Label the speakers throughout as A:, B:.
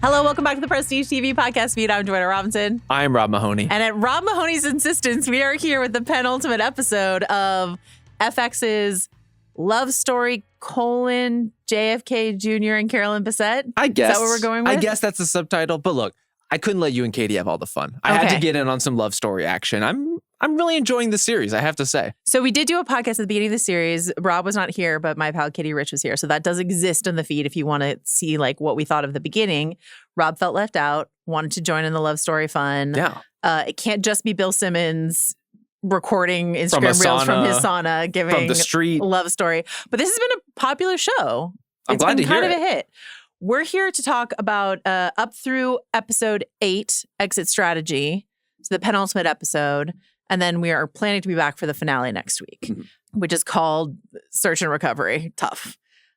A: Hello, welcome back to the Prestige TV podcast feed. I'm Joanna Robinson.
B: I'm Rob Mahoney.
A: And at Rob Mahoney's insistence, we are here with the penultimate episode of FX's Love Story, JFK Jr. and Carolyn Bessette.
B: I guess.
A: Is that what we're going with?
B: I guess that's the subtitle. But look, I couldn't let you and Katie have all the fun. I had to get in on some love story action. I'm really enjoying the series, I have to say.
A: So we did do a podcast at the beginning of the series. Rob was not here, but my pal Kitty Rich was here. So that does exist in the feed if you want to see like what we thought of the beginning. Rob felt left out, wanted to join in the love story fun.
B: Yeah.
A: It can't just be Bill Simmons recording Instagram reels from his sauna, giving
B: from the street
A: a love story. But this has been a popular show.
B: I'm glad to hear
A: kind of
B: it.
A: a hit. We're here to talk about up through episode 8, Exit Strategy. So the penultimate episode. And then we are planning to be back for the finale next week, which is called Search and Recovery. Tough.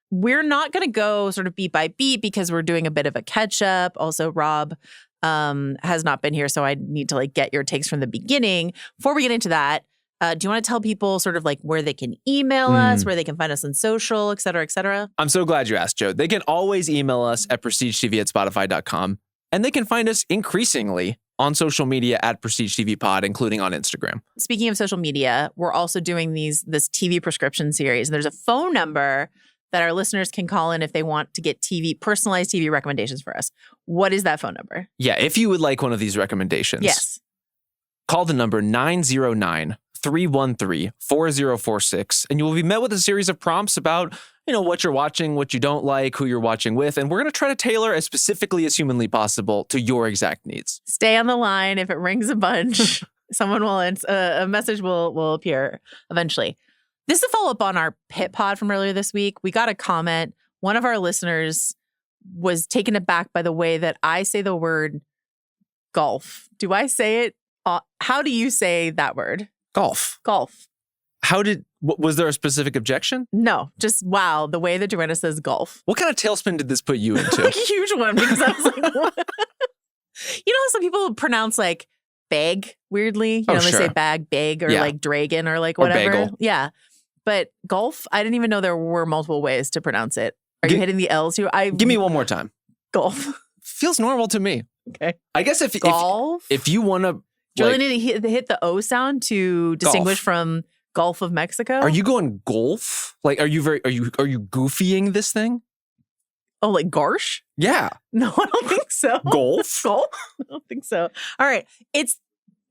A: We're not going to go sort of beat by beat because we're doing a bit of a catch up. Also, Rob has not been here, so I need to like get your takes from the beginning. Before we get into that, do you want to tell people sort of like where they can email us, where they can find us on social, et cetera, et cetera?
B: I'm so glad you asked, Joe. They can always email us at prestigetv@spotify.com. And they can find us increasingly on social media at Prestige TV Pod, including on Instagram.
A: Speaking of social media, we're also doing this TV prescription series. There's a phone number that our listeners can call in if they want to get personalized TV recommendations for us. What is that phone number?
B: Yeah, if you would like one of these recommendations,
A: yes,
B: call the number 909-313-4046, and you will be met with a series of prompts about what you're watching, what you don't like, who you're watching with, and we're going to try to tailor as specifically as humanly possible to your exact needs.
A: Stay on the line. If it rings a bunch, someone will a message will appear eventually. This is a follow-up on our pit pod from earlier this week. We got a comment. One of our listeners was taken aback by the way that I say the word golf. Do I say it? How do you say that word?
B: Golf.
A: Golf.
B: Was there a specific objection?
A: No, just wow, the way that Joanna says golf.
B: What kind of tailspin did this put you into?
A: Like a huge one, because I was like, what? You know how some people pronounce like bag weirdly? They say bag, bag, or like dragon, or like whatever.
B: Or bagel.
A: Yeah. But golf, I didn't even know there were multiple ways to pronounce it. Are you hitting the L's too?
B: Give me one more time.
A: Golf.
B: Feels normal to me.
A: Okay.
B: I guess if you want to...
A: Do you really need to hit the O sound to distinguish from Gulf of Mexico?
B: Are you going golf? Like, are you goofying this thing?
A: Oh, like Garsh?
B: Yeah.
A: No, I don't think so.
B: Golf?
A: Golf? I don't think so. All right. It's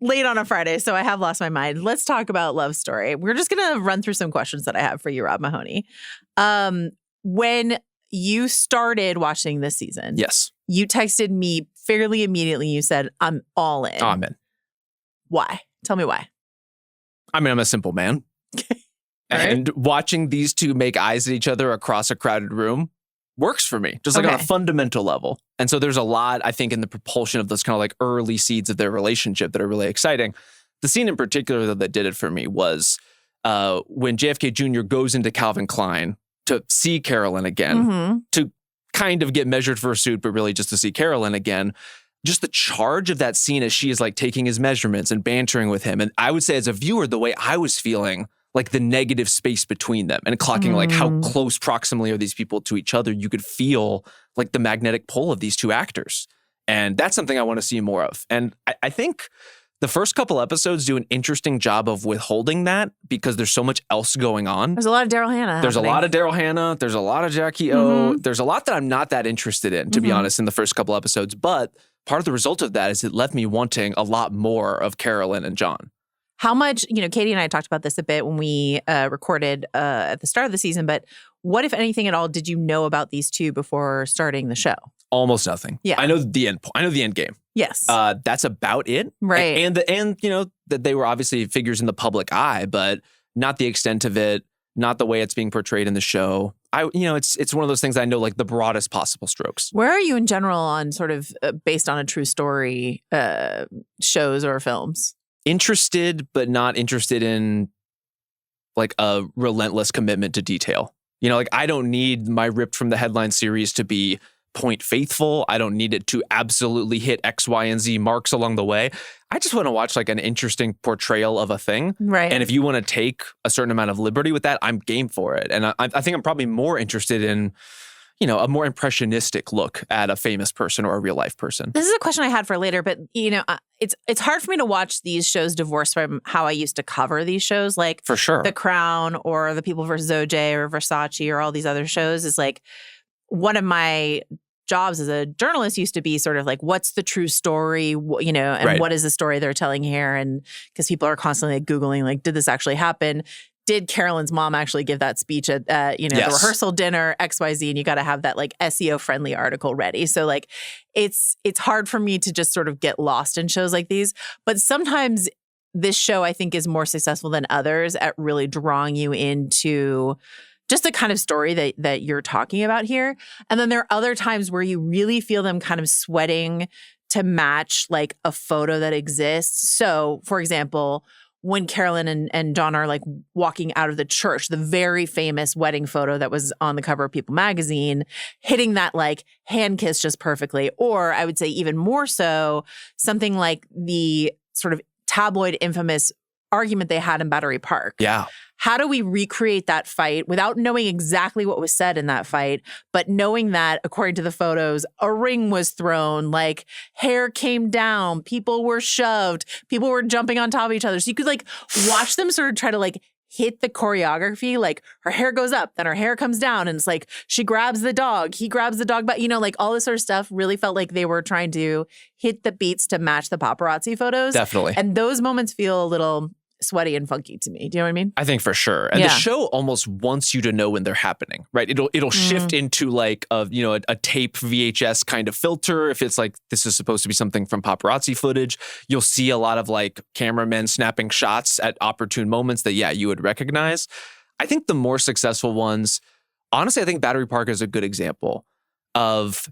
A: late on a Friday, so I have lost my mind. Let's talk about Love Story. We're just going to run through some questions that I have for you, Rob Mahoney. When you started watching this season,
B: yes, you
A: texted me fairly immediately. You said, I'm all in.
B: I'm in.
A: Why? Tell me why.
B: I mean, I'm a simple man. And watching these two make eyes at each other across a crowded room works for me, just like on a fundamental level. And so there's a lot, I think, in the propulsion of those kind of like early seeds of their relationship that are really exciting. The scene in particular that did it for me was when JFK Jr. goes into Calvin Klein to see Carolyn again, to kind of get measured for a suit, but really just to see Carolyn again. Just the charge of that scene as she is like taking his measurements and bantering with him. And I would say as a viewer, the way I was feeling, like the negative space between them and clocking like how close proximally are these people to each other, you could feel like the magnetic pull of these two actors. And that's something I want to see more of. And I think the first couple episodes do an interesting job of withholding that because there's so much else going on.
A: There's a lot of Daryl Hannah.
B: There's a lot of Daryl Hannah. There's a lot of Jackie O. There's a lot that I'm not that interested in, to be honest, in the first couple episodes. But part of the result of that is it left me wanting a lot more of Carolyn and John.
A: How much, Katie and I talked about this a bit when we recorded at the start of the season, but what, if anything at all, did you know about these two before starting the show?
B: Almost nothing. Yeah. I know the end. I know the end game.
A: Yes.
B: That's about it.
A: Right.
B: And that they were obviously figures in the public eye, but not the extent of it, not the way it's being portrayed in the show. It's one of those things I know like the broadest possible strokes.
A: Where are you in general on sort of based on a true story shows or films?
B: Interested, but not interested in like a relentless commitment to detail. Like I don't need my ripped from the headline series to be point faithful. I don't need it to absolutely hit X, Y, and Z marks along the way. I just want to watch like an interesting portrayal of a thing.
A: Right.
B: And if you want to take a certain amount of liberty with that, I'm game for it. And I think I'm probably more interested in, a more impressionistic look at a famous person or a real life person.
A: This is a question I had for later, but it's hard for me to watch these shows divorced from how I used to cover these shows, like
B: For sure.
A: The Crown or The People vs. OJ or Versace or all these other shows. Is like one of my jobs as a journalist used to be sort of like, what's the true story, and
B: Right.
A: what is the story they're telling here? And because people are constantly like, Googling, like, did this actually happen? Did Carolyn's mom actually give that speech at the
B: Yes.
A: rehearsal dinner, XYZ, and you got to have that like SEO friendly article ready. So like it's hard for me to just sort of get lost in shows like these. But sometimes this show I think is more successful than others at really drawing you into just the kind of story that you're talking about here. And then there are other times where you really feel them kind of sweating to match like a photo that exists. So for example, when Carolyn and John are like walking out of the church, the very famous wedding photo that was on the cover of People magazine, hitting that like hand kiss just perfectly. Or I would say even more so, something like the sort of tabloid infamous argument they had in Battery Park.
B: Yeah.
A: How do we recreate that fight without knowing exactly what was said in that fight, but knowing that, according to the photos, a ring was thrown, like hair came down, people were shoved, people were jumping on top of each other. So you could like watch them sort of try to like hit the choreography, like her hair goes up, then her hair comes down, and it's like she grabs the dog, he grabs the dog, but like all this sort of stuff really felt like they were trying to hit the beats to match the paparazzi photos.
B: Definitely.
A: And those moments feel a little sweaty and funky to me. Do you know what I mean?
B: I think for sure. And the show almost wants you to know when they're happening, right? It'll shift into like a tape VHS kind of filter. If it's like, this is supposed to be something from paparazzi footage, you'll see a lot of like cameramen snapping shots at opportune moments that, you would recognize. I think the more successful ones, honestly, I think Battery Park is a good example of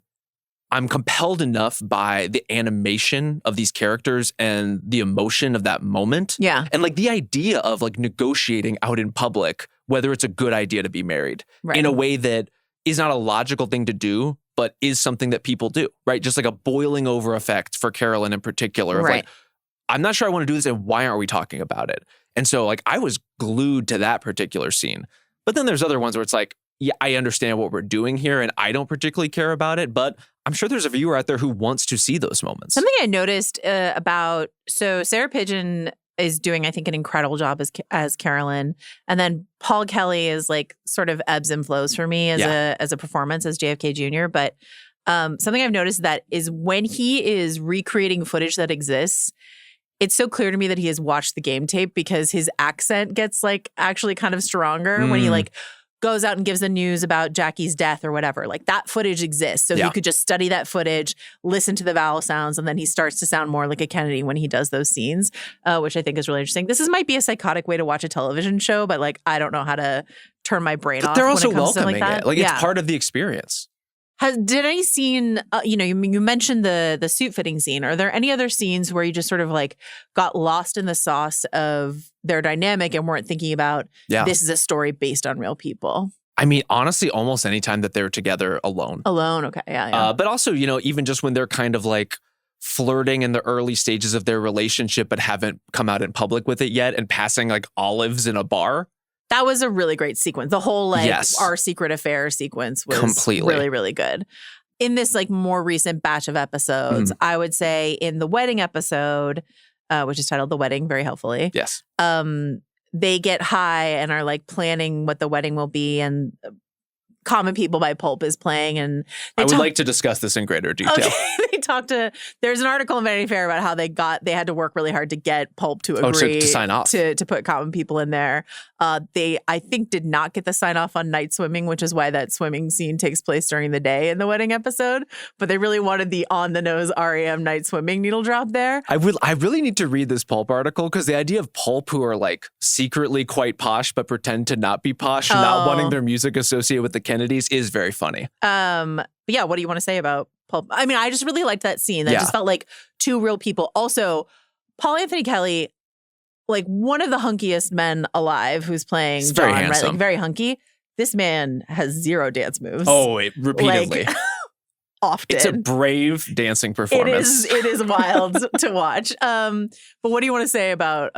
B: I'm compelled enough by the animation of these characters and the emotion of that moment.
A: Yeah.
B: And like the idea of like negotiating out in public, whether it's a good idea to be married in a way that is not a logical thing to do, but is something that people do, right? Just like a boiling over effect for Carolyn in particular of like, I'm not sure I want to do this and why aren't we talking about it? And so like I was glued to that particular scene. But then there's other ones where it's like, yeah, I understand what we're doing here and I don't particularly care about it, but I'm sure there's a viewer out there who wants to see those moments.
A: Something I noticed so Sarah Pigeon is doing, I think, an incredible job as Carolyn. And then Paul Kelly is like sort of ebbs and flows for me as a performance as JFK Jr. But something I've noticed that is when he is recreating footage that exists, it's so clear to me that he has watched the game tape because his accent gets like actually kind of stronger when he like goes out and gives the news about Jackie's death or whatever. Like that footage exists. So he could just study that footage, listen to the vowel sounds, and then he starts to sound more like a Kennedy when he does those scenes, which I think is really interesting. Might be a psychotic way to watch a television show, but like I don't know how to turn my brain off.
B: They're also
A: when it comes
B: welcoming
A: to like that.
B: it. Like it's part of the experience.
A: Did any scene, you mentioned the suit fitting scene. Are there any other scenes where you just sort of like got lost in the sauce of their dynamic and weren't thinking about this is a story based on real people?
B: I mean, honestly, almost any time that they're together alone.
A: Alone, okay, yeah.
B: But also, even just when they're kind of like flirting in the early stages of their relationship but haven't come out in public with it yet and passing like olives in a bar.
A: That was a really great sequence. The whole our secret affair sequence was
B: completely
A: really, really good. In this like more recent batch of episodes, I would say in the wedding episode, which is titled The Wedding, very helpfully.
B: Yes.
A: They get high and are like planning what the wedding will be, and Common People by Pulp is playing, and
B: I would like to discuss this in greater detail.
A: Okay. There's an article in Vanity Fair about how they had to work really hard to get Pulp to agree
B: to sign off
A: to put Common People in there. They, I think, did not get the sign off on night swimming, which is why that swimming scene takes place during the day in the wedding episode. But they really wanted the on the nose REM night swimming needle drop there.
B: I really need to read this Pulp article because the idea of Pulp who are like secretly quite posh but pretend to not be posh, not wanting their music associated with the Kennedys is very funny.
A: But yeah, what do you want to say about Pulp? I mean, I just really liked that scene. That just felt like two real people. Also, Paul Anthony Kelly, like one of the hunkiest men alive who's playing John,
B: very handsome.
A: Right? Like very hunky. This man has zero dance moves.
B: Oh, repeatedly.
A: Like, often.
B: It's a brave dancing performance.
A: It is wild to watch. But what do you want to say about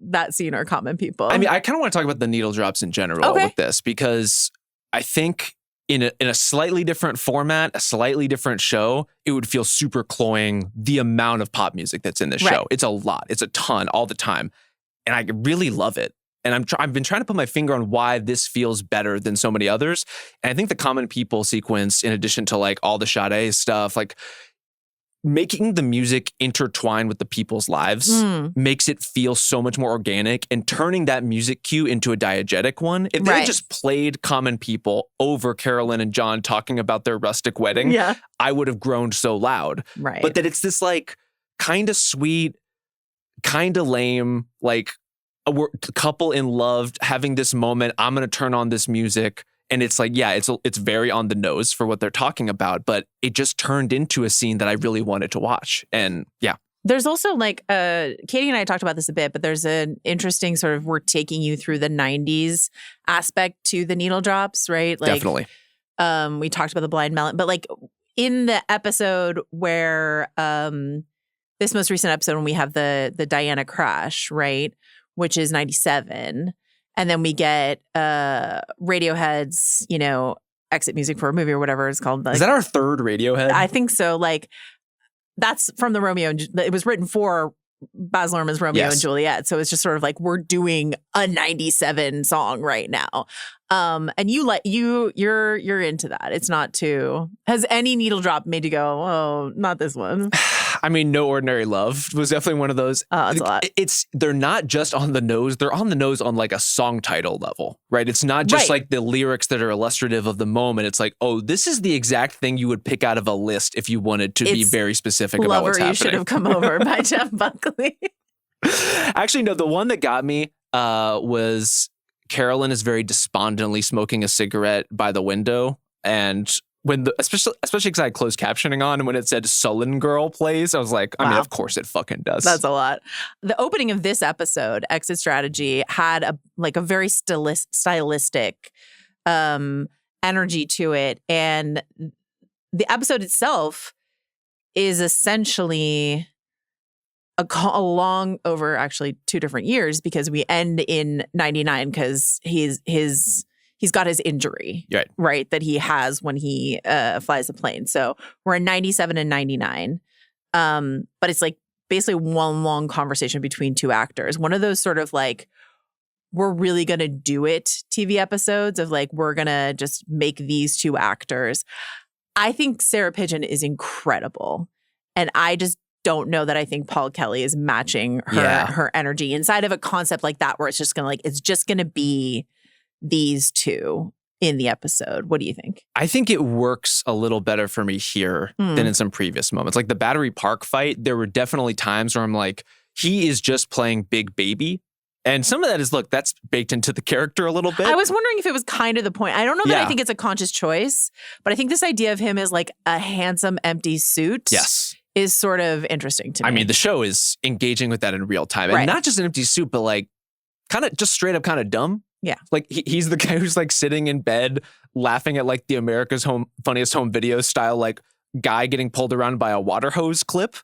A: that scene or Common People?
B: I mean, I kind of want to talk about the needle drops in general with this because I think in a slightly different format, a slightly different show, it would feel super cloying, the amount of pop music that's in this show. It's a lot. It's a ton all the time. And I really love it. And I've been trying to put my finger on why this feels better than so many others. And I think the Common People sequence, in addition to like all the Sade stuff, like making the music intertwine with the people's lives makes it feel so much more organic, and turning that music cue into a diegetic one. If they had just played Common People over Carolyn and John talking about their rustic wedding, I would have groaned so loud.
A: Right.
B: But that it's this like kind of sweet, kind of lame, like a couple in love having this moment. I'm going to turn on this music. And it's like, yeah, it's very on the nose for what they're talking about, but it just turned into a scene that I really wanted to watch. And yeah.
A: There's also like, Katie and I talked about this a bit, but there's an interesting sort of, we're taking you through the 90s aspect to the needle drops, right? Like,
B: definitely.
A: We talked about the blind melon, but like in the episode where, this most recent episode when we have the Diana crash, right? Which is 97. And then we get Radiohead's, exit music for a movie or whatever it's called. Like,
B: is that our third Radiohead?
A: I think so. Like, that's from the Romeo and it was written for Baz Luhrmann's Romeo and Juliet. So it's just sort of like we're doing a 97 song right now. And you're into that. It's not too. Has any needle drop made you go, oh, not this one?
B: I mean, No Ordinary Love was definitely one of those.
A: Oh, that's a lot.
B: They're not just on the nose. They're on the nose on like a song title level, right? It's not just like the lyrics that are illustrative of the moment. It's like, oh, this is the exact thing you would pick out of a list if you wanted to be very specific about what's happening.
A: You Should Have Come Over by Jeff Buckley.
B: Actually, no, the one that got me was Carolyn is very despondently smoking a cigarette by the window. And when especially because I had closed captioning on, and when it said Sullen Girl plays, I was like, I mean, of course it fucking does.
A: That's a lot. The opening of this episode, Exit Strategy, had a very stylistic energy to it. And the episode itself is essentially a long over actually 2 different years, because we end in 99 because he's got his injury, right, that he has when he flies a plane. So we're in 97 and 99. But it's like basically one long conversation between 2 actors. One of those sort of like, we're really going to do it TV episodes of like, we're going to just make these 2 actors. I think Sarah Pidgeon is incredible. And I just don't know that I think Paul Kelly is matching her energy inside of a concept like that, where it's just going to be these 2 in the episode. What do you think?
B: I think it works a little better for me here than in some previous moments. Like the Battery Park fight, there were definitely times where I'm like, he is just playing big baby. And some of that is, look, that's baked into the character a little bit.
A: I was wondering if it was kind of the point. I don't know that I think it's a conscious choice, but I think this idea of him as like a handsome, empty suit is sort of interesting to me.
B: I mean, the show is engaging with that in real time. And not just an empty suit, but like kind of just straight up kind of dumb.
A: Yeah.
B: Like he's the guy who's like sitting in bed laughing at like the America's Funniest Home Video style, like guy getting pulled around by a water hose clip.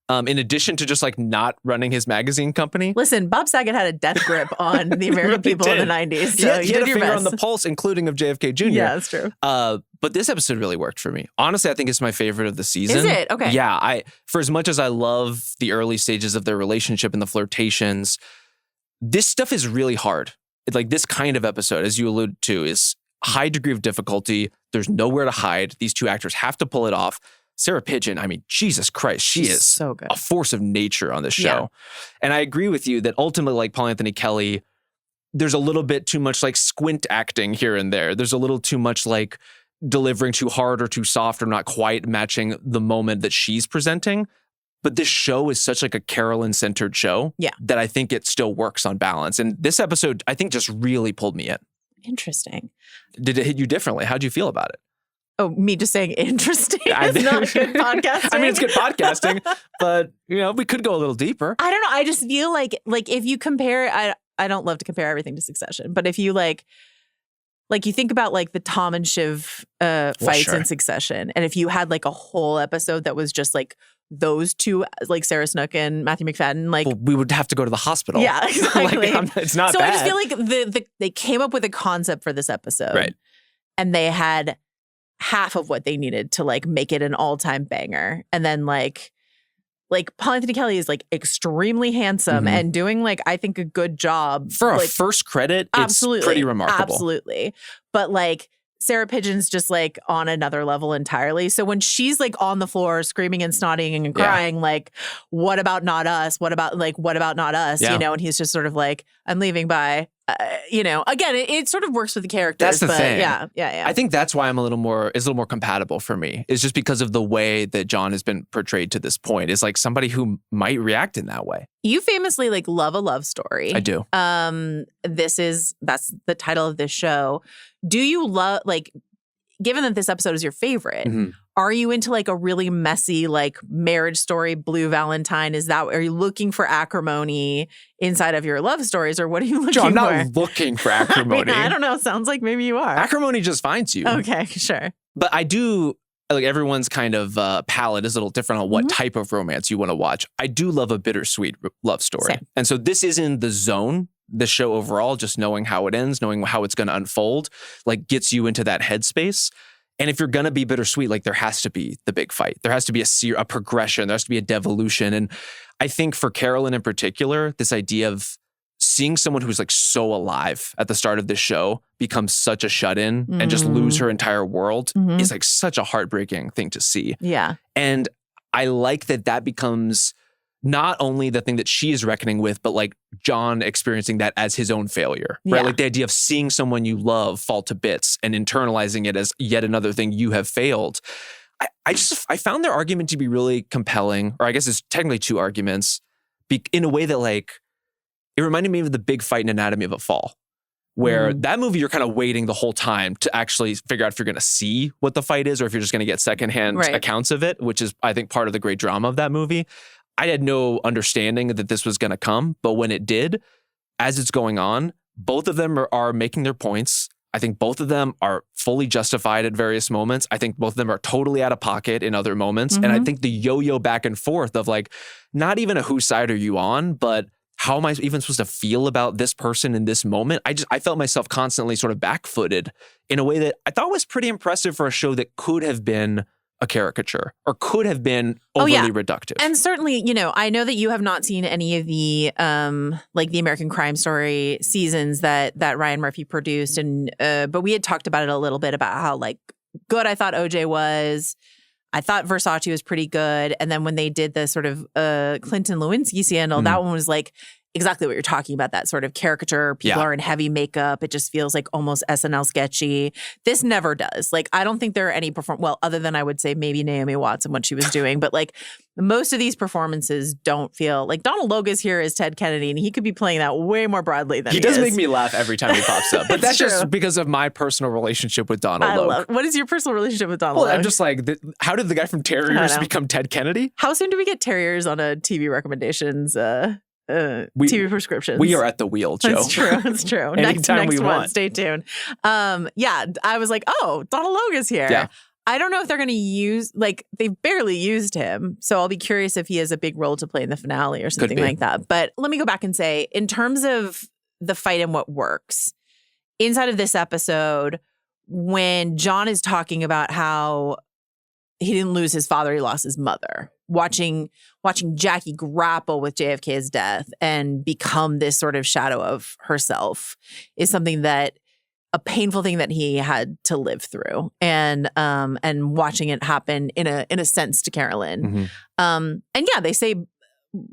B: In addition to just like not running his magazine company.
A: Listen, Bob Saget had a death grip on the American people in the 90s. So
B: he had a finger on the pulse, including of JFK Jr.
A: Yeah, that's true.
B: But this episode really worked for me. Honestly, I think it's my favorite of the season.
A: Is it? Okay.
B: Yeah. For as much as I love the early stages of their relationship and the flirtations, this stuff is really hard. Like this kind of episode, as you alluded to, is high degree of difficulty. There's nowhere to hide. These 2 actors have to pull it off. Sarah Pidgeon, I mean, Jesus Christ, she's is
A: so good.
B: A force of nature on this show. Yeah. And I agree with you that ultimately, like Paul Anthony Kelly, there's a little bit too much like squint acting here and there. There's a little too much like delivering too hard or too soft or not quite matching the moment that she's presenting. But this show is such like a Carolyn-centered show that I think it still works on balance. And this episode, I think, just really pulled me in.
A: Interesting.
B: Did it hit you differently? How'd you feel about it?
A: Oh, me just saying interesting is not good podcasting.
B: I mean, it's good podcasting, but we could go a little deeper.
A: I don't know. I just feel like if you compare, I don't love to compare everything to Succession, but if you like you think about like the Tom and Shiv fights in Succession, and if you had like a whole episode that was just like those 2, like Sarah Snook and Matthew McFadden, like
B: we would have to go to the hospital.
A: Yeah, exactly.
B: It's not
A: so
B: bad.
A: I just feel like they came up with a concept for this episode,
B: right?
A: And they had half of what they needed to like make it an all-time banger. And then like Paul Anthony Kelly is like extremely handsome and doing like, I think, a good job.
B: For
A: like,
B: a first credit,
A: absolutely,
B: it's pretty remarkable.
A: Absolutely. But like Sarah Pigeon's just like on another level entirely. So when she's like on the floor screaming and snotting and crying, like, what about not us? What about not us?
B: Yeah.
A: You know, and he's just sort of like, I'm leaving, bye. You know, again, it sort of works with the characters.
B: That's the thing.
A: Yeah.
B: I think that's why it's a little more compatible for me. It's just because of the way that John has been portrayed to this point. Is like somebody who might react in that way.
A: You famously like love a love story.
B: I do.
A: That's the title of this show. Do you love, like, given that this episode is your favorite, are you into like a really messy like marriage story, Blue Valentine? Are you looking for acrimony inside of your love stories, or what are you looking for?
B: I'm not looking for acrimony.
A: I don't know. Sounds like maybe you are.
B: Acrimony just finds you.
A: Okay, sure.
B: But I do, like, everyone's kind of palette is a little different on what type of romance you want to watch. I do love a bittersweet love story.
A: Same.
B: And so this is in the zone. The show overall, just knowing how it ends, knowing how it's going to unfold, like gets you into that headspace. And if you're going to be bittersweet, like there has to be the big fight. There has to be a progression. There has to be a devolution. And I think for Carolyn in particular, this idea of seeing someone who's like so alive at the start of this show become such a shut-in and just lose her entire world is like such a heartbreaking thing to see.
A: Yeah.
B: And I like that becomes not only the thing that she is reckoning with, but like John experiencing that as his own failure, right? Like the idea of seeing someone you love fall to bits and internalizing it as yet another thing you have failed. I found their argument to be really compelling, or I guess it's technically two arguments, in a way that like, it reminded me of the big fight in Anatomy of a Fall, where that movie, you're kind of waiting the whole time to actually figure out if you're going to see what the fight is or if you're just going to get secondhand accounts of it, which is, I think, part of the great drama of that movie. I had no understanding that this was going to come, but when it did, as it's going on, both of them are making their points. I think both of them are fully justified at various moments. I think both of them are totally out of pocket in other moments. And I think the yo-yo back and forth of like, not even a whose side are you on, but how am I even supposed to feel about this person in this moment? I felt myself constantly sort of back-footed in a way that I thought was pretty impressive for a show that could have been a caricature or could have been overly reductive.
A: And certainly, you know, I know that you have not seen any of the like the American Crime Story seasons that Ryan Murphy produced, and but we had talked about it a little bit about how like good I thought OJ was. I thought Versace was pretty good, and then when they did the sort of Clinton Lewinsky scandal, that one was like exactly what you're talking about, that sort of caricature. People are in heavy makeup. It just feels like almost SNL sketchy. This never does. Like, I don't think there are any well, other than I would say maybe Naomi Watts and what she was doing. But like most of these performances don't feel like Donald Logue's here as Ted Kennedy, and he could be playing that way more broadly than he
B: does
A: is.
B: Make me laugh every time he pops up. But that's
A: true.
B: Just because of my personal relationship with Donald Logue.
A: What is your personal relationship with Donald Logue?
B: I'm just like, how did the guy from Terriers become Ted Kennedy?
A: How soon do we get Terriers on a TV recommendations? TV prescriptions.
B: We are at the wheel, Joe.
A: That's true. That's true. next we one. Want. Stay tuned. I was like, oh, Donald Logue is here.
B: Yeah.
A: I don't know if they're going to use, like, they've barely used him. So I'll be curious if he has a big role to play in the finale or something like that. But let me go back and say, in terms of the fight and what works, inside of this episode, when John is talking about how he didn't lose his father, he lost his mother. Watching Jackie grapple with JFK's death and become this sort of shadow of herself is something that a painful thing that he had to live through, and watching it happen in a sense to Carolyn. And yeah, they say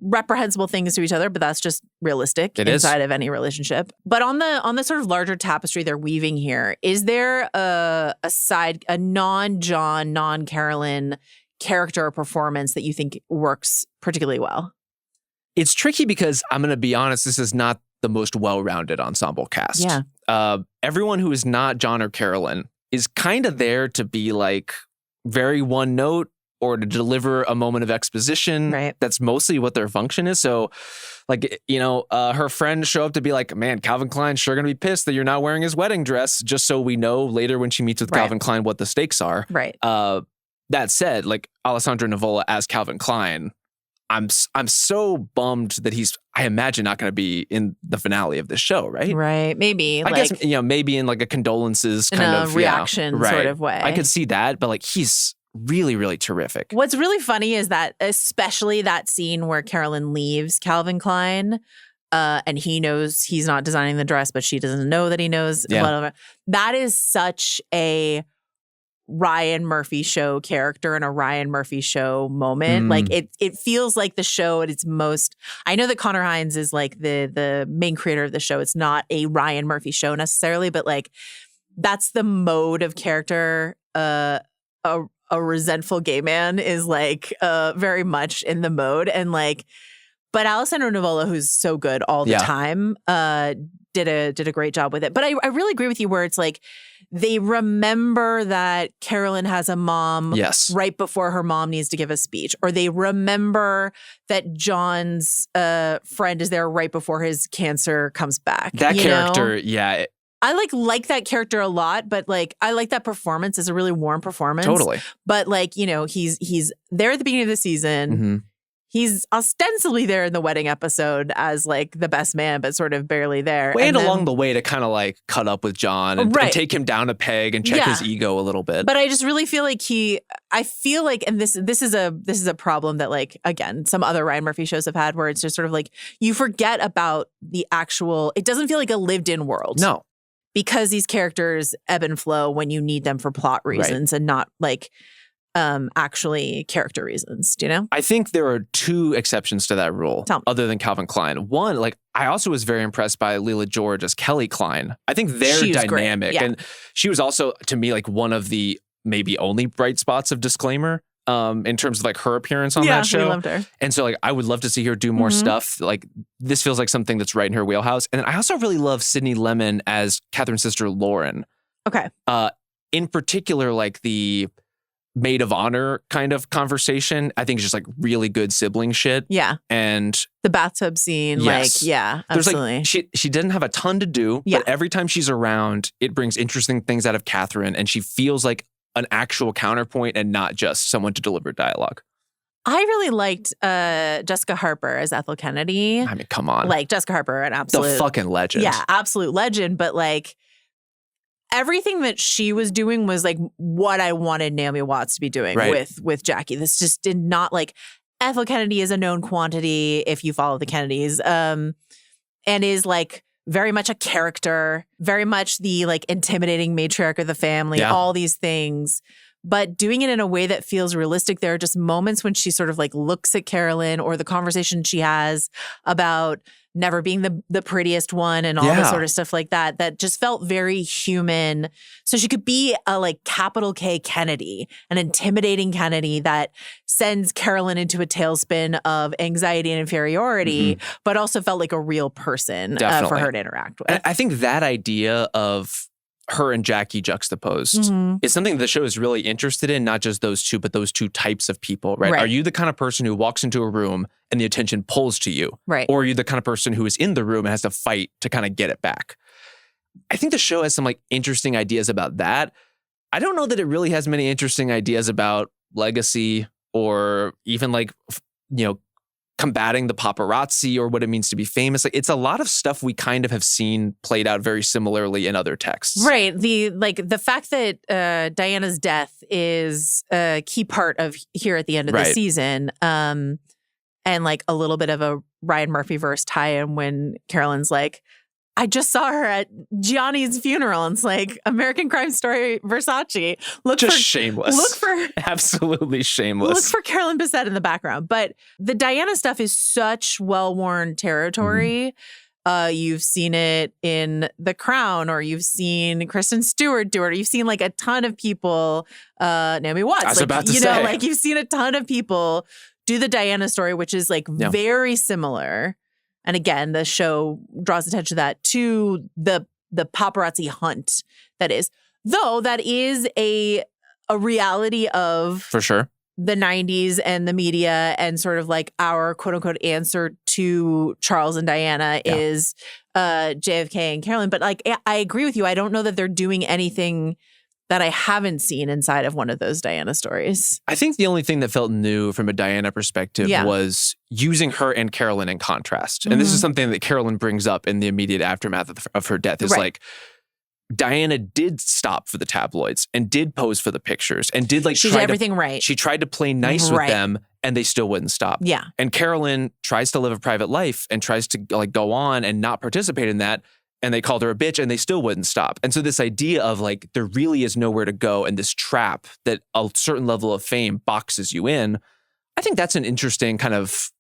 A: reprehensible things to each other, but that's just realistic inside of any relationship. But on the sort of larger tapestry they're weaving here, is there a non-John, non-Carolyn character or performance that you think works particularly well?
B: It's tricky because I'm going to be honest, this is not the most well-rounded ensemble cast.
A: Yeah.
B: Everyone who is not John or Carolyn is kind of there to be like very one note or to deliver a moment of exposition.
A: Right.
B: That's mostly what their function is. So like, you know, her friends show up to be like, man, Calvin Klein's sure going to be pissed that you're not wearing his wedding dress, just so we know later when she meets with Calvin Klein what the stakes are.
A: Right.
B: That said, like Alessandro Nivola as Calvin Klein, I'm so bummed that he's, I imagine, not going to be in the finale of this show, right?
A: Right. Maybe.
B: I guess, maybe in like a condolences kind of
A: reaction sort of way.
B: I could see that, but like he's really, really terrific.
A: What's really funny is that especially that scene where Carolyn leaves Calvin Klein and he knows he's not designing the dress, but she doesn't know that he knows.
B: Yeah.
A: Blah, blah, blah. That is such a Ryan Murphy show character and a Ryan Murphy show moment. Like it feels like the show at its most. I know that Connor Hines is like the main creator of the show. It's not a Ryan Murphy show necessarily, but like that's the mode of character. A resentful gay man is like very much in the mode, and like, but Alessandro Nivola, who's so good all the time, did a great job with it. But I really agree with you where it's like they remember that Carolyn has a mom right before her mom needs to give a speech, or they remember that John's friend is there right before his cancer comes back.
B: That character,
A: I like that character a lot, but like I like that performance. It's a really warm performance.
B: Totally.
A: But like, he's there at the beginning of the season.
B: Mm-hmm.
A: He's ostensibly there in the wedding episode as like the best man, but sort of barely there.
B: And along the way to kind of like cut up with John and take him down a peg and check his ego a little bit.
A: But I just really feel like and this is a problem that like, again, some other Ryan Murphy shows have had where it's just sort of like you forget about the actual, it doesn't feel like a lived in world.
B: No.
A: Because these characters ebb and flow when you need them for plot reasons and not like actually character reasons. Do you know?
B: I think there are two exceptions to that rule other than Calvin Klein. One, like I also was very impressed by Leela George as Kelly Klein. I think they're dynamic. And she was also, to me, like one of the maybe only bright spots of Disclaimer. In terms of like her appearance on that show.
A: We loved her.
B: And so like I would love to see her do more stuff. Like this feels like something that's right in her wheelhouse. And I also really love Sydney Lemon as Catherine's sister Lauren.
A: Okay.
B: In particular, like the maid of honor kind of conversation, I think is just like really good sibling shit.
A: Yeah.
B: And
A: the bathtub scene, absolutely.
B: There's like she doesn't have a ton to do, but every time she's around, it brings interesting things out of Catherine, and she feels like an actual counterpoint and not just someone to deliver dialogue.
A: I really liked Jessica Harper as Ethel Kennedy.
B: I mean, come on.
A: Like Jessica Harper, an absolute
B: the fucking legend.
A: Yeah, absolute legend. But like everything that she was doing was like what I wanted Naomi Watts to be doing with Jackie. This just did not like Ethel Kennedy is a known quantity if you follow the Kennedys, and is like very much a character, very much the like intimidating matriarch of the family, all these things, but doing it in a way that feels realistic. There are just moments when she sort of like looks at Carolyn, or the conversation she has about never being the prettiest one and all this sort of stuff like that, that just felt very human. So she could be a like capital K Kennedy, an intimidating Kennedy that sends Carolyn into a tailspin of anxiety and inferiority, but also felt like a real person for her to interact with.
B: And I think that idea of her and Jackie juxtaposed is something the show is really interested in, not just those two, but those two types of people, right? Are you the kind of person who walks into a room and the attention pulls to you?
A: Right.
B: Or are you the kind of person who is in the room and has to fight to kind of get it back? I think the show has some like interesting ideas about that. I don't know that it really has many interesting ideas about legacy or even like, combating the paparazzi or what it means to be famous. Like it's a lot of stuff we kind of have seen played out very similarly in other texts.
A: Right. The fact that Diana's death is a key part of here at the end of the season, and like a little bit of a Ryan Murphy verse tie-in when Carolyn's like, I just saw her at Gianni's funeral. And it's like American Crime Story Versace.
B: Shameless. Absolutely shameless.
A: Look for Carolyn Bessette in the background. But the Diana stuff is such well-worn territory. You've seen it in The Crown, or you've seen Kristen Stewart do it, or you've seen like a ton of people, Naomi Watts.
B: I was about to say.
A: Like you've seen a ton of people do the Diana story, which is like very similar. And again, the show draws attention to that, to the paparazzi hunt that is. Though that is a reality of
B: for sure
A: the 90s and the media, and sort of like our quote unquote answer to Charles and Diana is JFK and Carolyn. But like I agree with you. I don't know that they're doing anything that I haven't seen inside of one of those Diana stories.
B: I think the only thing that felt new from a Diana perspective was using her and Carolyn in contrast. And this is something that Carolyn brings up in the immediate aftermath of her death. Is like, Diana did stop for the tabloids and did pose for the pictures and did
A: she did everything right.
B: She tried to play nice with them and they still wouldn't stop.
A: Yeah.
B: And Carolyn tries to live a private life and tries to like go on and not participate in that. And they called her a bitch and they still wouldn't stop. And so this idea of like, there really is nowhere to go and this trap that a certain level of fame boxes you in, I think that's an interesting kind of,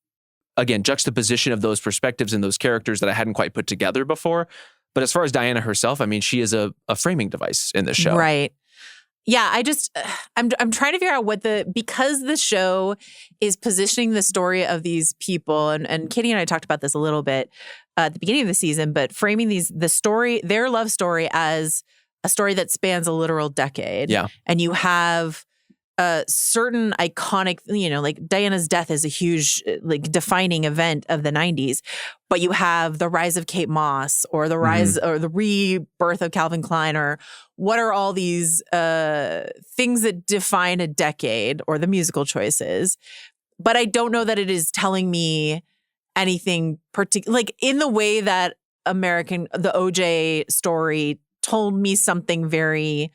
B: again, juxtaposition of those perspectives and those characters that I hadn't quite put together before. But as far as Diana herself, I mean, she is a framing device in this show.
A: Right. Yeah, I'm trying to figure out because the show is positioning the story of these people, and Katie and I talked about this a little bit at the beginning of the season, but framing their love story as a story that spans a literal decade.
B: Yeah.
A: And you have a certain iconic, like Diana's death is a huge, like defining event of the 90s, but you have the rise of Kate Moss or the rise or the rebirth of Calvin Klein, or what are all these things that define a decade, or the musical choices. But I don't know that it is telling me anything particular, like in the way that the OJ story told me something very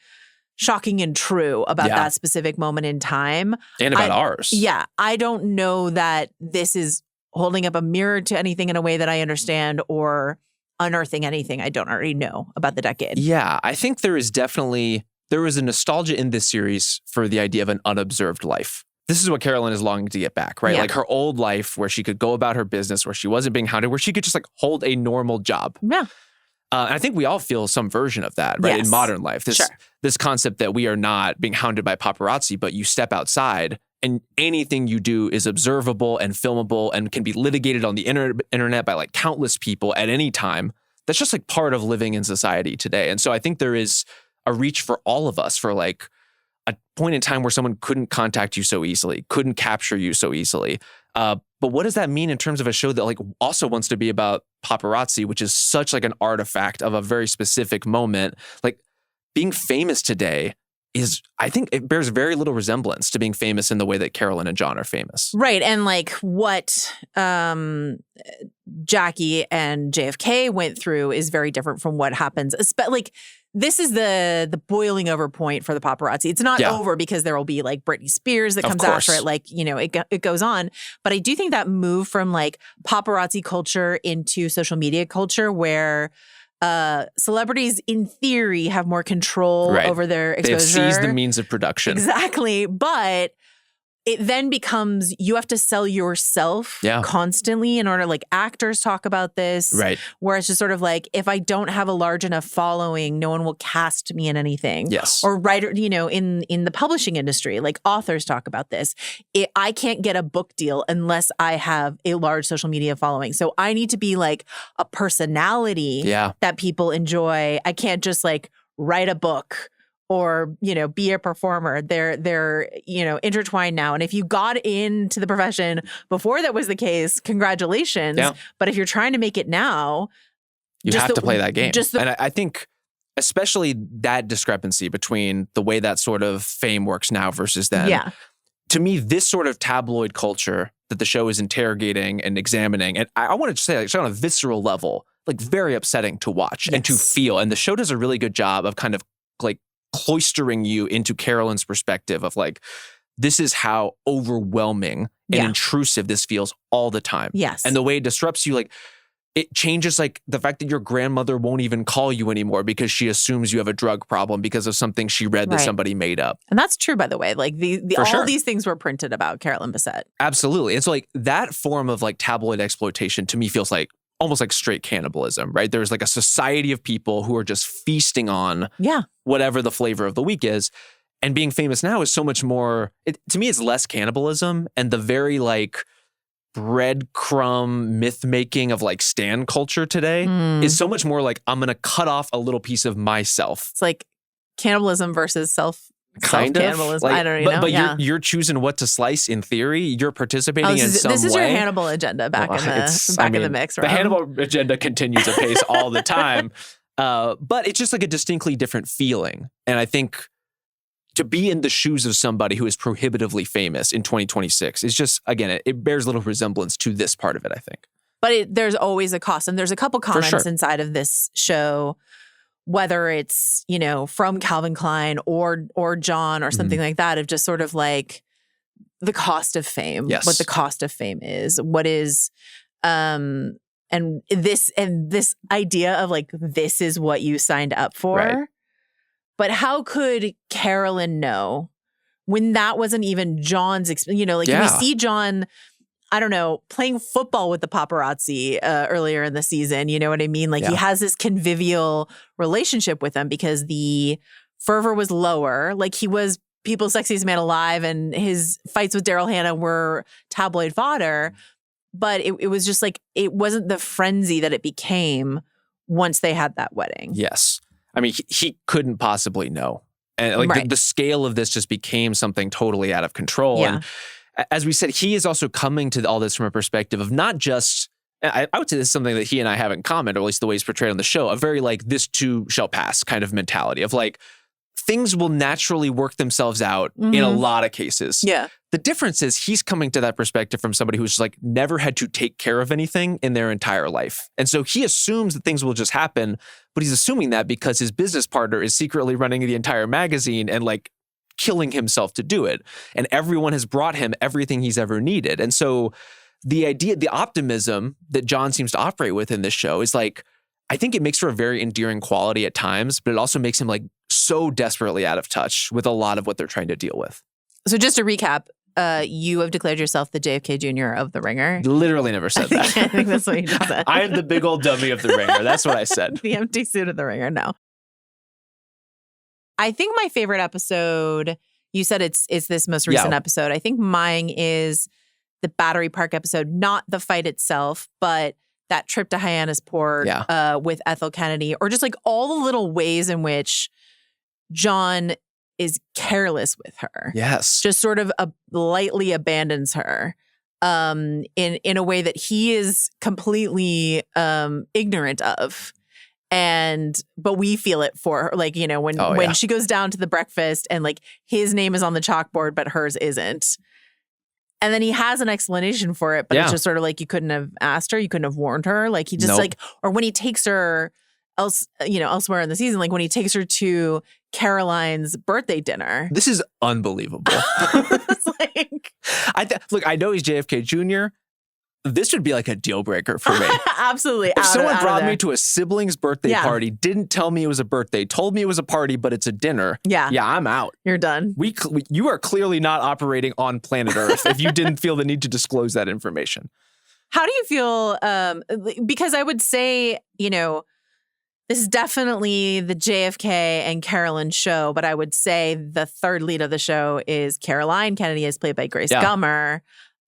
A: shocking and true about that specific moment in time.
B: And about ours.
A: Yeah. I don't know that this is holding up a mirror to anything in a way that I understand, or unearthing anything I don't already know about the decade.
B: Yeah. I think there is a nostalgia in this series for the idea of an unobserved life. This is what Carolyn is longing to get back, right?
A: Yeah.
B: Like her old life where she could go about her business, where she wasn't being hounded, where she could just like hold a normal job.
A: Yeah.
B: And I think we all feel some version of that, right?
A: Yes.
B: In modern life, this concept that we are not being hounded by paparazzi, but you step outside and anything you do is observable and filmable and can be litigated on the internet by like countless people at any time. That's just like part of living in society today. And so I think there is a reach for all of us for like a point in time where someone couldn't contact you so easily, couldn't capture you so easily. But what does that mean in terms of a show that like also wants to be about paparazzi, which is such like an artifact of a very specific moment? Like being famous today I think it bears very little resemblance to being famous in the way that Carolyn and John are famous.
A: Right. And like what Jackie and JFK went through is very different from what happens. Like this is the boiling over point for the paparazzi. It's not over because there will be like Britney Spears that comes after it. Like, it goes on. But I do think that move from like paparazzi culture into social media culture where celebrities in theory have more control over their exposure.
B: They've seized the means of production.
A: Exactly. But it then becomes you have to sell yourself constantly in order, like actors talk about this.
B: Right.
A: Where it's just sort of like, if I don't have a large enough following, no one will cast me in anything.
B: Yes.
A: Or writer, in the publishing industry, like authors talk about this. I can't get a book deal unless I have a large social media following. So I need to be like a personality that people enjoy. I can't just like write a book or, be a performer. They're intertwined now. And if you got into the profession before that was the case, congratulations. Yeah. But if you're trying to make it now,
B: you have to play that game. And I think especially that discrepancy between the way that sort of fame works now versus then. Yeah. To me, this sort of tabloid culture that the show is interrogating and examining, and I want to say like on a visceral level, like very upsetting to watch and to feel. And the show does a really good job of kind of like cloistering you into Carolyn's perspective of like, this is how overwhelming and intrusive this feels all the time.
A: Yes.
B: And the way it disrupts you, like it changes like the fact that your grandmother won't even call you anymore because she assumes you have a drug problem because of something she read that somebody made up.
A: And that's true, by the way. Like all these things were printed about Carolyn Bessette.
B: Absolutely. And so like that form of like tabloid exploitation to me feels like almost like straight cannibalism, right? There's like a society of people who are just feasting on whatever the flavor of the week is. And being famous now is so much more, to me, it's less cannibalism and the very like breadcrumb myth making of like stan culture today is so much more like, I'm going to cut off a little piece of myself.
A: It's like cannibalism versus self-cannibalism.
B: Like,
A: I don't know.
B: But you're choosing what to slice in theory. You're participating in some way.
A: This is your Hannibal agenda back in the mix, right?
B: The Hannibal agenda continues apace all the time. But it's just like a distinctly different feeling. And I think to be in the shoes of somebody who is prohibitively famous in 2026 is just, again, it bears little resemblance to this part of it, I think.
A: But there's always a cost. And there's a couple comments inside of this show, whether it's, you know, from Calvin Klein or John or something like that, of just sort of like the cost of fame, what the cost of fame is, what is, and this idea of like, this is what you signed up for.
B: Right.
A: But how could Carolyn know when that wasn't even John's experience? You know, like we see John, I don't know, playing football with the paparazzi earlier in the season. You know what I mean? Like he has this convivial relationship with them because the fervor was lower. Like he was People's Sexiest Man Alive, and his fights with Daryl Hannah were tabloid fodder. But it was just like, it wasn't the frenzy that it became once they had that wedding.
B: Yes. I mean, he couldn't possibly know. And like the scale of this just became something totally out of control.
A: Yeah.
B: And as we said, he is also coming to all this from a perspective of not just, I would say this is something that he and I have in common, or at least the way he's portrayed on the show, a very like, this too shall pass kind of mentality of like, things will naturally work themselves out in a lot of cases.
A: Yeah.
B: The difference is he's coming to that perspective from somebody who's like never had to take care of anything in their entire life. And so he assumes that things will just happen, but he's assuming that because his business partner is secretly running the entire magazine and like killing himself to do it. And everyone has brought him everything he's ever needed. And so the idea, the optimism that John seems to operate with in this show is like, I think it makes for a very endearing quality at times, but it also makes him like so desperately out of touch with a lot of what they're trying to deal with.
A: So just to recap, you have declared yourself the JFK Jr. of The Ringer.
B: Literally never said that.
A: I think that's what you just said.
B: I am the big old dummy of The Ringer. That's what I said.
A: The empty suit of The Ringer. No. I think my favorite episode, you said it's this most recent episode. I think mine is the Battery Park episode, not the fight itself, but that trip to Hyannisport with Ethel Kennedy, or just like all the little ways in which John is careless with her.
B: Yes.
A: Just sort of lightly abandons her in a way that he is completely ignorant of. But we feel it for her. Like, you know, when she goes down to the breakfast and like his name is on the chalkboard, but hers isn't. And then he has an explanation for it, but it's just sort of like, you couldn't have asked her, you couldn't have warned her. Like he just like, or when he takes her elsewhere in the season, like when he takes her to Caroline's birthday dinner.
B: This is unbelievable.
A: It's like,
B: look, I know he's JFK Jr. This would be like a deal breaker for me.
A: Absolutely.
B: If someone brought me to a sibling's birthday party, didn't tell me it was a birthday, told me it was a party, but it's a dinner. Yeah, I'm out.
A: You're done.
B: You are clearly not operating on planet Earth if you didn't feel the need to disclose that information.
A: How do you feel? Because I would say, you know, this is definitely the JFK and Carolyn show, but I would say the third lead of the show is Caroline Kennedy, is played by Grace Gummer.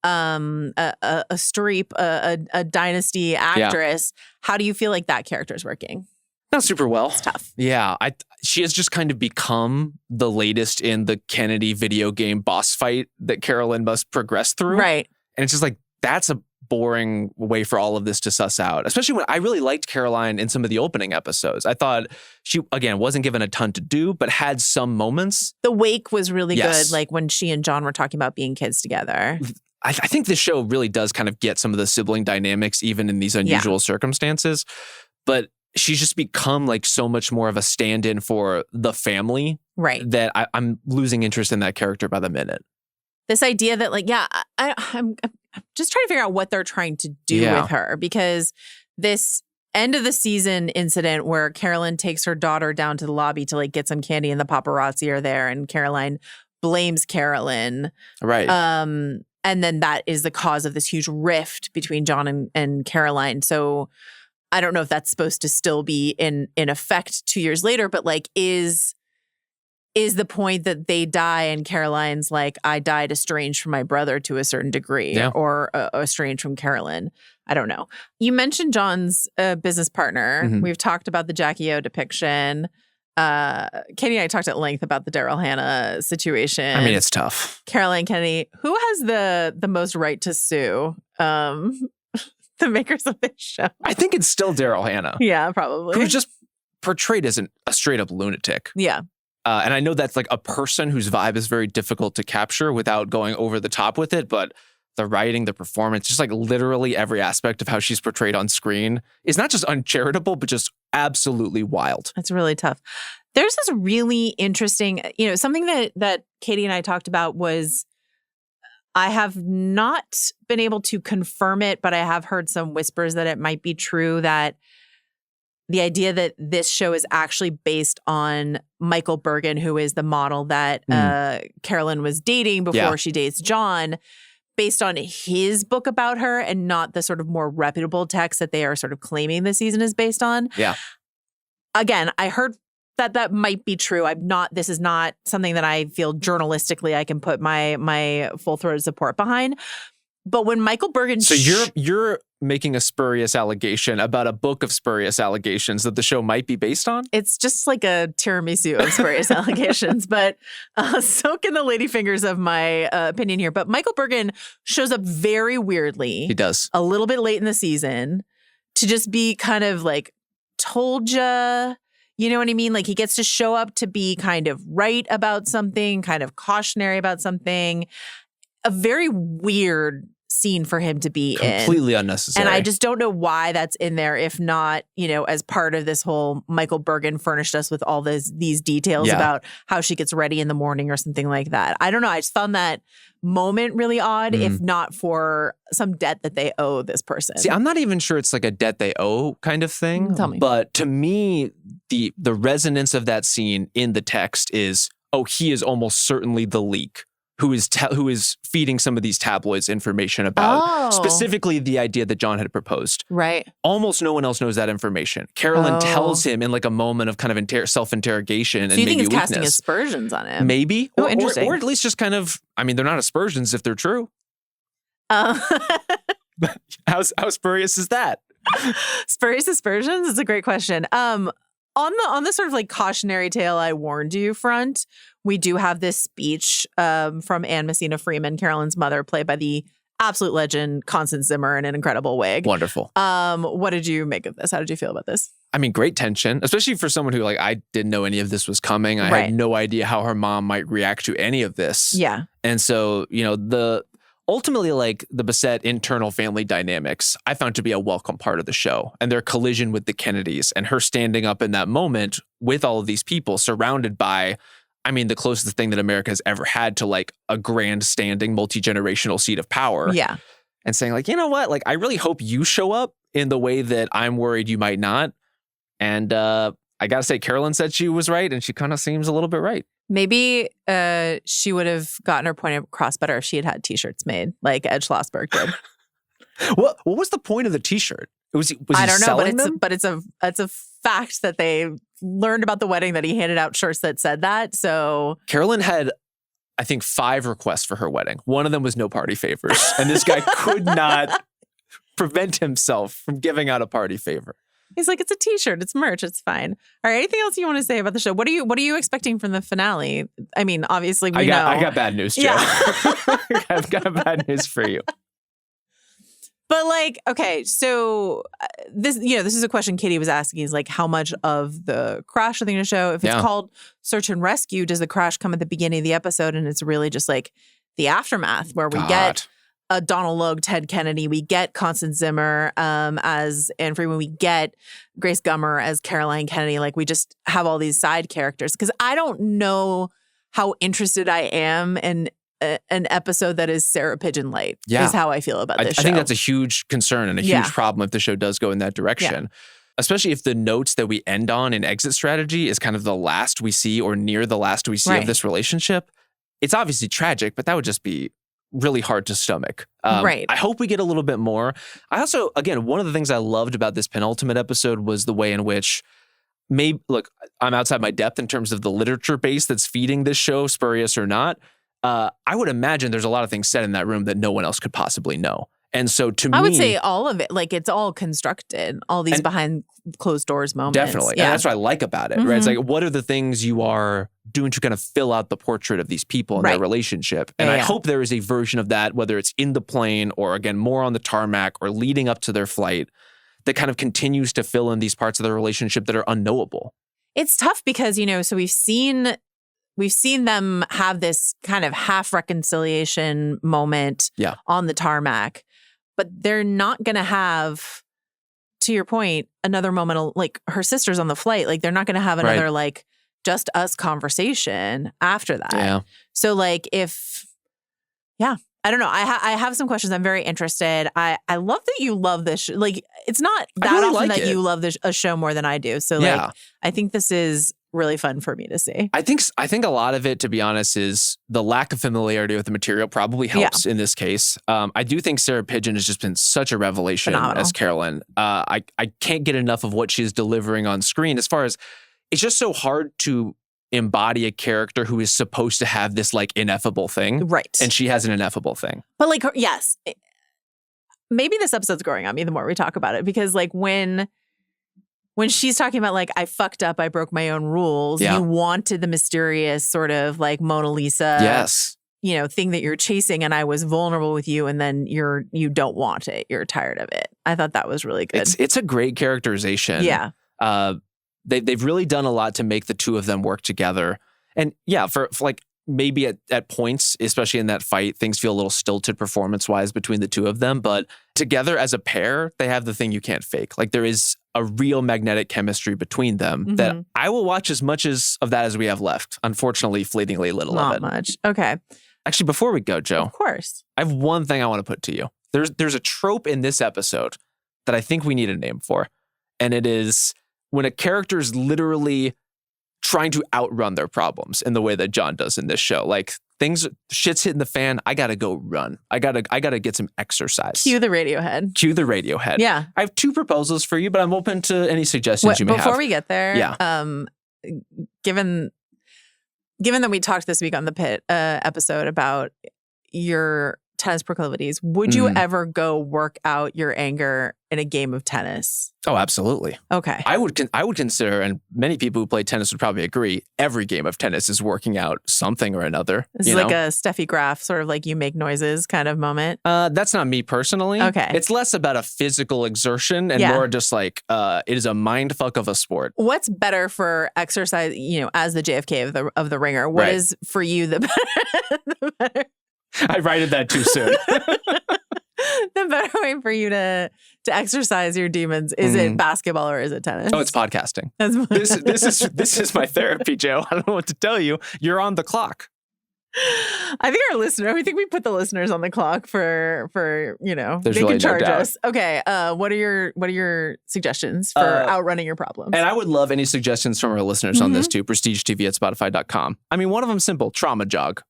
A: A Streep, a Dynasty actress. How do you feel like that character is working?
B: Not super well.
A: It's tough.
B: Yeah, she has just kind of become the latest in the Kennedy video game boss fight that Carolyn must progress through.
A: Right.
B: And it's just like, that's a boring way for all of this to suss out. Especially when I really liked Caroline in some of the opening episodes. I thought she, again, wasn't given a ton to do, but had some moments.
A: The Wake was really good, like when she and John were talking about being kids together.
B: I think this show really does kind of get some of the sibling dynamics, even in these unusual circumstances. But she's just become like so much more of a stand-in for the family. Right. That I'm losing interest in that character by the minute.
A: This idea that like, I'm just trying to figure out what they're trying to do with her, because this end of the season incident where Carolyn takes her daughter down to the lobby to like get some candy and the paparazzi are there and Caroline blames Carolyn. Right. And then that is the cause of this huge rift between John and Caroline. So I don't know if that's supposed to still be in effect 2 years later, but like is the point that they die and Caroline's like, I died estranged from my brother to a certain degree, or estranged from Carolyn. I don't know. You mentioned John's business partner. Mm-hmm. We've talked about the Jackie O depiction. Katie and I talked at length about the Daryl Hannah situation.
B: I mean, it's tough.
A: Caroline Kennedy, who has the most right to sue? The makers of this show.
B: I think it's still Daryl Hannah.
A: Yeah, probably.
B: Who's just portrayed as a straight up lunatic.
A: Yeah.
B: And I know that's like a person whose vibe is very difficult to capture without going over the top with it. But the writing, the performance, just like literally every aspect of how she's portrayed on screen is not just uncharitable, but just absolutely wild.
A: It's really tough. There's this really interesting, something that Katie and I talked about was, I have not been able to confirm it, but I have heard some whispers that it might be true, that the idea that this show is actually based on Michael Bergen, who is the model that Carolyn was dating before she dates John, based on his book about her and not the sort of more reputable text that they are sort of claiming the season is based on.
B: Yeah.
A: Again, I heard that might be true. This is not something that I feel journalistically I can put my full-throated support behind. But when Michael Bergen...
B: So you're making a spurious allegation about a book of spurious allegations that the show might be based on?
A: It's just like a tiramisu of spurious allegations, but soak in the ladyfingers of my opinion here. But Michael Bergen shows up very weirdly.
B: He does.
A: A little bit late in the season to just be kind of like, told ya, you know what I mean? Like, he gets to show up to be kind of right about something, kind of cautionary about something. A very weird scene for him to be in.
B: Completely unnecessary.
A: And I just don't know why that's in there, if not, as part of this whole Michael Bergen furnished us with all these details about how she gets ready in the morning or something like that. I don't know. I just found that moment really odd, if not for some debt that they owe this person.
B: See, I'm not even sure it's like a debt they owe kind of thing.
A: Tell me.
B: But to me, the resonance of that scene in the text is, he is almost certainly the leak who is feeding some of these tabloids information about specifically the idea that John had proposed.
A: Right.
B: Almost no one else knows that information. Carolyn tells him in like a moment of kind of self-interrogation and maybe weakness.
A: So you think he's casting aspersions on him?
B: Maybe.
A: Interesting.
B: Or at least just kind of, they're not aspersions if they're true. How spurious is that?
A: Spurious aspersions? It's a great question. On the sort of like cautionary tale I warned you front, we do have this speech from Anne Messina Freeman, Carolyn's mother, played by the absolute legend Constance Zimmer in an incredible wig.
B: Wonderful.
A: What did you make of this? How did you feel about this?
B: Great tension, especially for someone who I didn't know any of this was coming. I had no idea how her mom might react to any of this.
A: Yeah.
B: And so, ultimately, the Bassett internal family dynamics, I found to be a welcome part of the show, and their collision with the Kennedys and her standing up in that moment with all of these people surrounded by, the closest thing that America has ever had to a grandstanding multi-generational seat of power.
A: Yeah.
B: And saying you know what? I really hope you show up in the way that I'm worried you might not. And I got to say, Carolyn said she was right, and she kind of seems a little bit right.
A: Maybe she would have gotten her point across better if she had T-shirts made like Ed Schlossberg did.
B: What was the point of the T-shirt? Was he
A: I don't know,
B: but
A: it's a fact that they learned about the wedding that he handed out shirts that said that. So
B: Carolyn had, I think, 5 requests for her wedding. One of them was no party favors, and this guy could not prevent himself from giving out a party favor.
A: He's like, it's a T-shirt, it's merch, it's fine. All right, anything else you want to say about the show? What are you expecting from the finale? Obviously we know.
B: I got bad news, Joe.
A: Yeah.
B: I've got bad news for you.
A: But okay, so this is a question Katie was asking, is how much of the crash are they going to show? If it's called Search and Rescue, does the crash come at the beginning of the episode and it's really just the aftermath where we get Donald Logue, Ted Kennedy, we get Constance Zimmer as Anne Freeman, we get Grace Gummer as Caroline Kennedy. We just have all these side characters. Because I don't know how interested I am in an episode that is Sarah Pigeon Light, is how I feel about this show.
B: I think that's a huge concern and a huge problem if the show does go in that direction. Yeah. Especially if the notes that we end on in Exit Strategy is kind of the last we see or near the last we see of this relationship. It's obviously tragic, but that would just be really hard to stomach.
A: Right.
B: I hope we get a little bit more. I also, again, one of the things I loved about this penultimate episode was the way in which look, I'm outside my depth in terms of the literature base that's feeding this show, spurious or not. I would imagine there's a lot of things said in that room that no one else could possibly know. And so to me,
A: I would say all of it, it's all constructed, all these behind closed doors moments.
B: Definitely. Yeah. And that's what I like about it, right? It's what are the things you are doing to kind of fill out the portrait of these people and their relationship? And I hope there is a version of that, whether it's in the plane or, again, more on the tarmac or leading up to their flight, that kind of continues to fill in these parts of their relationship that are unknowable.
A: It's tough because, so we've seen we've seen them have this kind of half reconciliation moment on the tarmac, but they're not going to have, to your point, another moment like her sister's on the flight. Like they're not going to have another like just us conversation after that.
B: Yeah.
A: So like I don't know. I have some questions. I'm very interested. I love that you love this. Like it's not that
B: really
A: often
B: like
A: that
B: it.
A: you love a show more than I do. So like I think this is really fun for me to see.
B: I think a lot of it, to be honest, is the lack of familiarity with the material probably helps in this case. I do think Sarah Pidgeon has just been such a revelation as Carolyn. I can't get enough of what she's delivering on screen. As far as it's just so hard to embody a character who is supposed to have this like ineffable thing.
A: Right.
B: And she has an ineffable thing.
A: But like, yes, maybe this episode's growing on me the more we talk about it, because like when she's talking about like, I fucked up, I broke my own rules. You wanted the mysterious sort of like Mona Lisa, thing that you're chasing. And I was vulnerable with you. And then you don't want it. You're tired of it. I thought that was really good.
B: It's a great characterization.
A: Yeah.
B: They've really done a lot to make the two of them work together. And for like maybe at points, especially in that fight, things feel a little stilted performance-wise between the two of them. But together as a pair, they have the thing you can't fake. Like there is a real magnetic chemistry between them that I will watch as much of that as we have left. Unfortunately, fleetingly little of it.
A: Not much. Okay.
B: Actually, before we go, Jo.
A: Of course.
B: I have one thing I want to put to you. There's a trope in this episode that I think we need a name for. And it is when a character is literally trying to outrun their problems in the way that John does in this show. Like shit's hitting the fan. I gotta go run. I gotta get some exercise.
A: Cue the Radiohead. Yeah.
B: I have two proposals for you, but I'm open to any suggestions you may have.
A: Before we get there, given that we talked this week on the Pit episode about your tennis proclivities, would you ever go work out your anger in a game of tennis?
B: Oh, absolutely.
A: Okay.
B: I would consider, and many people who play tennis would probably agree, every game of tennis is working out something or another.
A: This is like a Steffi Graf sort of like you make noises kind of moment.
B: That's not me personally. Okay. It's less about a physical exertion and more just like it is a mind fuck of a sport.
A: What's better for exercise, as the JFK of the ringer? What is for you the better?
B: I righted that too soon.
A: The better way for you to exercise your demons, is it basketball or is it tennis?
B: Oh, it's podcasting. This is my therapy, Jo. I don't know what to tell you. You're on the clock.
A: I think we put the listeners on the clock for
B: There's
A: they
B: really
A: can charge
B: no doubt.
A: us. Okay. What are your suggestions for outrunning your problems?
B: And I would love any suggestions from our listeners on this too. PrestigeTV@Spotify.com. I mean, one of them simple: trauma jog.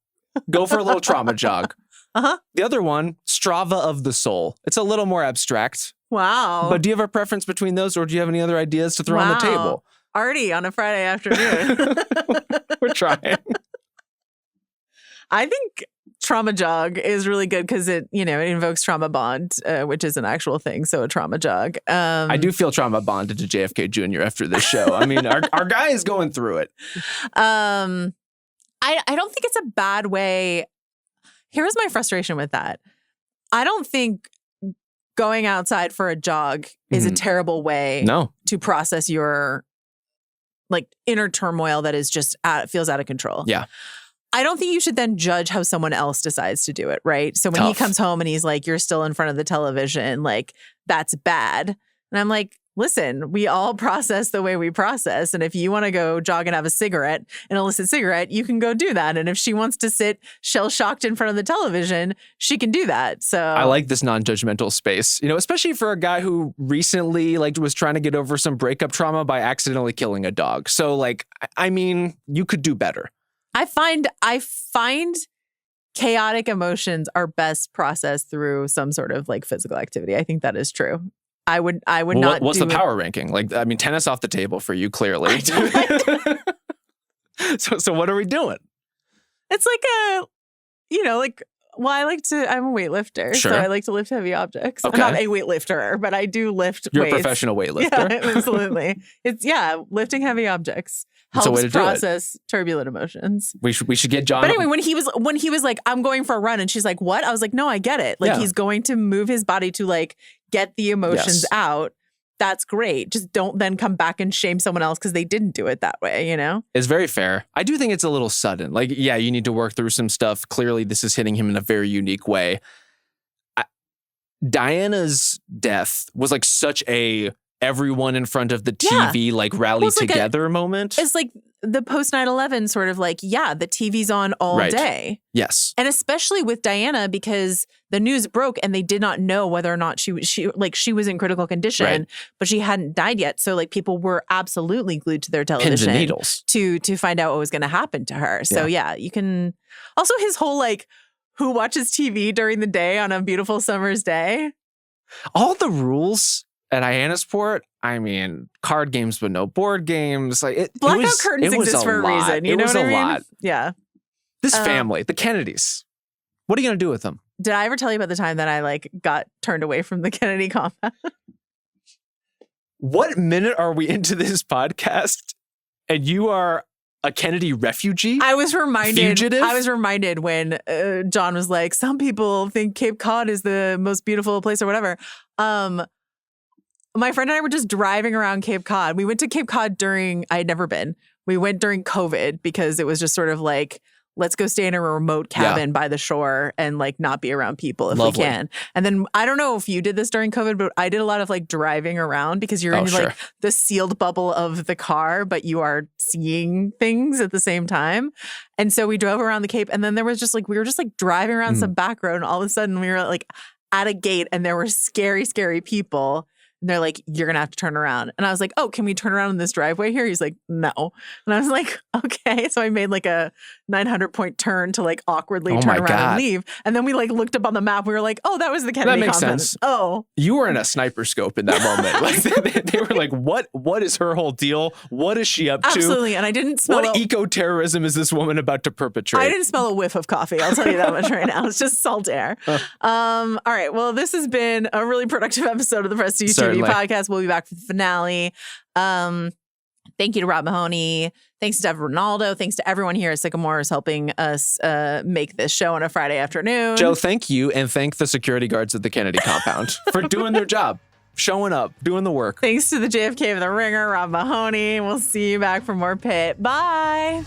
B: Go for a little trauma jog. The other one, Strava of the soul. It's a little more abstract.
A: Wow.
B: But do you have a preference between those, or do you have any other ideas to throw on the table?
A: Arty on a Friday afternoon.
B: We're trying.
A: I think trauma jog is really good because it invokes trauma bond, which is an actual thing. So a trauma jog.
B: I do feel trauma bonded to JFK Jr. after this show. I mean, our guy is going through it.
A: I don't think it's a bad way. Here's my frustration with that. I don't think going outside for a jog is a terrible way to process your like inner turmoil that is just feels out of control.
B: Yeah.
A: I don't think you should then judge how someone else decides to do it, right? So when he comes home and he's like, you're still in front of the television, like that's bad. And I'm like, listen, we all process the way we process. And if you want to go jog and have a cigarette, an illicit cigarette, you can go do that. And if she wants to sit shell-shocked in front of the television, she can do that. So
B: I like this non-judgmental space, especially for a guy who recently was trying to get over some breakup trauma by accidentally killing a dog. So I mean, you could do better.
A: I find chaotic emotions are best processed through some sort of like physical activity. I think that is true. I would not.
B: What's the power ranking? Tennis off the table for you, clearly. So what are we doing?
A: It's I'm a weightlifter.
B: Sure.
A: So I like to lift heavy objects.
B: Okay.
A: I'm not a weightlifter, but I do lift
B: You're
A: weights.
B: a professional weightlifter.
A: Yeah, absolutely. Lifting heavy objects helps process turbulent emotions.
B: We should get John.
A: But anyway, when he was like, I'm going for a run, and she's like, what? I was like, no, I get it. He's going to move his body to get the emotions out. that's great. Just don't then come back and shame someone else because they didn't do it that way, you know?
B: It's very fair. I do think it's a little sudden. Like, yeah, you need to work through some stuff. Clearly, this is hitting him in a very unique way. Diana's death was like such a everyone in front of the TV like rally together moment.
A: It's like the post 9/11 sort of like, the TV's on all day.
B: Yes.
A: And especially with Diana, because the news broke and they did not know whether or not she was in critical condition, but she hadn't died yet. So like people were absolutely glued to their television.
B: Pins and needles.
A: To find out what was going to happen to her. So you can also his whole like, who watches TV during the day on a beautiful summer's day?
B: All the rules at Hyannisport, I mean, card games but no board games. Like
A: Blackout curtains exist for a reason. You know what I mean?
B: Lot.
A: Yeah.
B: This family, the Kennedys. What are you going to do with them?
A: Did I ever tell you about the time that I like got turned away from the Kennedy compound?
B: What minute are we into this podcast and you are a Kennedy refugee?
A: I was reminded.
B: Fugitive?
A: I was reminded when John was like, some people think Cape Cod is the most beautiful place or whatever. My friend and I were just driving around Cape Cod. We went to Cape Cod I had never been. We went during COVID because it was just sort of like, let's go stay in a remote cabin by the shore and like not be around people if we can. And then I don't know if you did this during COVID, but I did a lot of like driving around because you're in like the sealed bubble of the car, but you are seeing things at the same time. And so we drove around the Cape and then there was just like, we were just like driving around some back road and all of a sudden we were like at a gate and there were scary, scary people. And they're like, you're going to have to turn around. And I was like, oh, can we turn around in this driveway here? He's like, no. And I was like, okay. So I made like a 900-point turn to like awkwardly turn around and leave. And then we like looked up on the map. We were like, oh, that was the Kennedy
B: compound. That makes sense.
A: Oh.
B: You were in a sniper scope in that moment. Like, they were like, what is her whole deal? What is she up to?
A: Absolutely. And I didn't smell
B: what eco-terrorism is this woman about to perpetrate?
A: I didn't smell a whiff of coffee. I'll tell you that much right now. It's just salt air. All right. Well, this has been a really productive episode of the Prestige TV podcast. We'll be back for the finale. Thank you to Rob Mahoney. Thanks to Devon Renaldo. Thanks to everyone here at Sycamore who's helping us make this show on a Friday afternoon.
B: Joe, thank you. And thank the security guards at the Kennedy compound for doing their job, showing up, doing the work.
A: Thanks to the JFK of the Ringer, Rob Mahoney. We'll see you back for more Pit. Bye.